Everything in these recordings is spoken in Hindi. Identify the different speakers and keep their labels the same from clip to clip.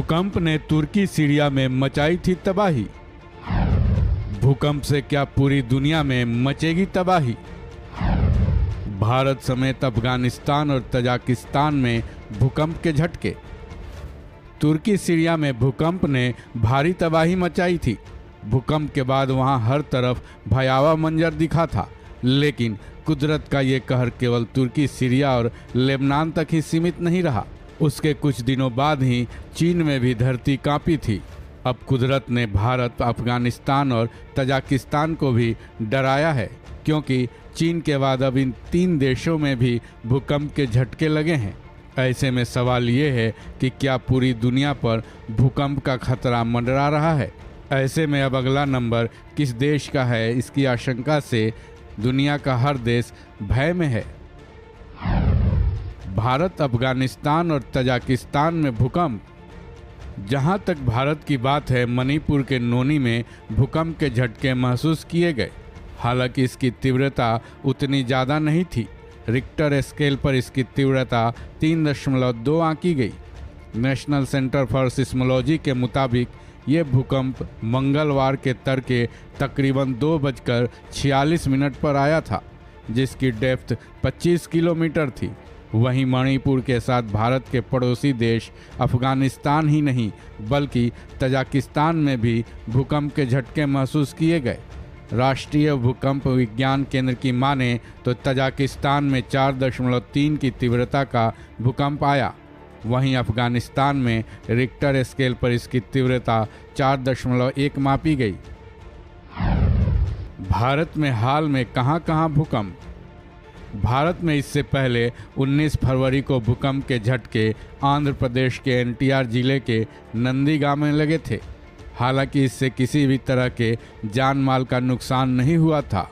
Speaker 1: भूकंप ने तुर्की सीरिया में मचाई थी तबाही। भूकंप से क्या पूरी दुनिया में मचेगी तबाही? भारत समेत अफगानिस्तान और तजाकिस्तान में भूकंप के झटके। तुर्की सीरिया में भूकंप ने भारी तबाही मचाई थी। भूकंप के बाद वहां हर तरफ भयावह मंजर दिखा था, लेकिन कुदरत का ये कहर केवल तुर्की, सीरिया और लेबनान तक ही सीमित नहीं रहा। उसके कुछ दिनों बाद ही चीन में भी धरती कांपी थी। अब कुदरत ने भारत, अफगानिस्तान और तजाकिस्तान को भी डराया है, क्योंकि चीन के बाद अब इन 3 देशों में भी भूकंप के झटके लगे हैं। ऐसे में सवाल ये है कि क्या पूरी दुनिया पर भूकंप का खतरा मंडरा रहा है? ऐसे में अब अगला नंबर किस देश का है, इसकी आशंका से दुनिया का हर देश भय में है। भारत, अफगानिस्तान और तजाकिस्तान में भूकंप। जहां तक भारत की बात है, मणिपुर के नोनी में भूकंप के झटके महसूस किए गए। हालांकि इसकी तीव्रता उतनी ज़्यादा नहीं थी। रिक्टर स्केल पर इसकी तीव्रता 3.2 आंकी गई। नेशनल सेंटर फॉर सिस्मोलॉजी के मुताबिक ये भूकंप मंगलवार के तड़के तकरीबन 2:46 पर आया था, जिसकी डेप्थ 25 किलोमीटर थी। वहीं मणिपुर के साथ भारत के पड़ोसी देश अफगानिस्तान ही नहीं, बल्कि तजाकिस्तान में भी भूकंप के झटके महसूस किए गए। राष्ट्रीय भूकंप विज्ञान केंद्र की माने तो तजाकिस्तान में 4.3 की तीव्रता का भूकंप आया। वहीं अफगानिस्तान में रिक्टर स्केल पर इसकी तीव्रता 4.1 मापी गई। भारत में हाल में कहां-कहां भूकंप? भारत में इससे पहले 19 फरवरी को भूकंप के झटके आंध्र प्रदेश के एनटीआर जिले के नंदीगांव में लगे थे। हालांकि इससे किसी भी तरह के जान माल का नुकसान नहीं हुआ था।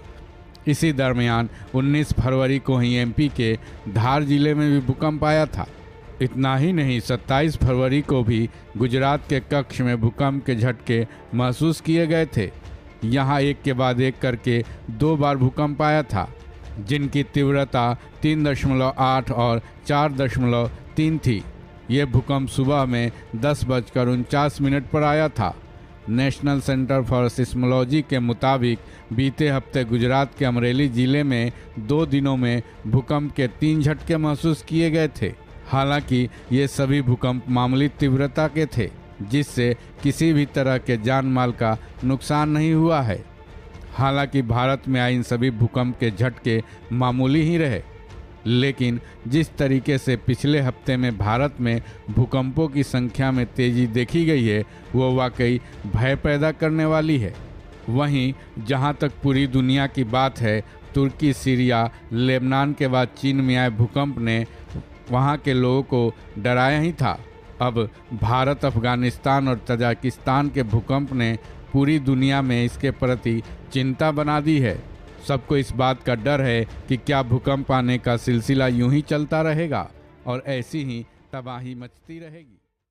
Speaker 1: इसी दरमियान 19 फरवरी को ही एमपी के धार जिले में भी भूकंप आया था। इतना ही नहीं, 27 फरवरी को भी गुजरात के कच्छ में भूकंप के झटके महसूस किए गए थे। यहाँ एक के बाद एक करके 2 बार भूकंप आया था, जिनकी तीव्रता 3.8 और 4.3 थी। ये भूकंप सुबह में 10:49 पर आया था। नेशनल सेंटर फॉर सिस्मोलॉजी के मुताबिक बीते हफ्ते गुजरात के अमरेली जिले में 2 दिनों में भूकंप के 3 झटके महसूस किए गए थे। हालांकि ये सभी भूकंप मामूली तीव्रता के थे, जिससे किसी भी तरह के जान माल का नुकसान नहीं हुआ है। हालांकि भारत में आए इन सभी भूकंप के झटके मामूली ही रहे, लेकिन जिस तरीके से पिछले हफ्ते में भारत में भूकंपों की संख्या में तेजी देखी गई है, वो वाकई भय पैदा करने वाली है। वहीं जहां तक पूरी दुनिया की बात है, तुर्की, सीरिया, लेबनान के बाद चीन में आए भूकंप ने वहां के लोगों को डराया ही था। अब भारत, अफगानिस्तान और तजाकिस्तान के भूकंप ने पूरी दुनिया में इसके प्रति चिंता बना दी है। सबको इस बात का डर है कि क्या भूकंप आने का सिलसिला यूं ही चलता रहेगा और ऐसी ही तबाही मचती रहेगी।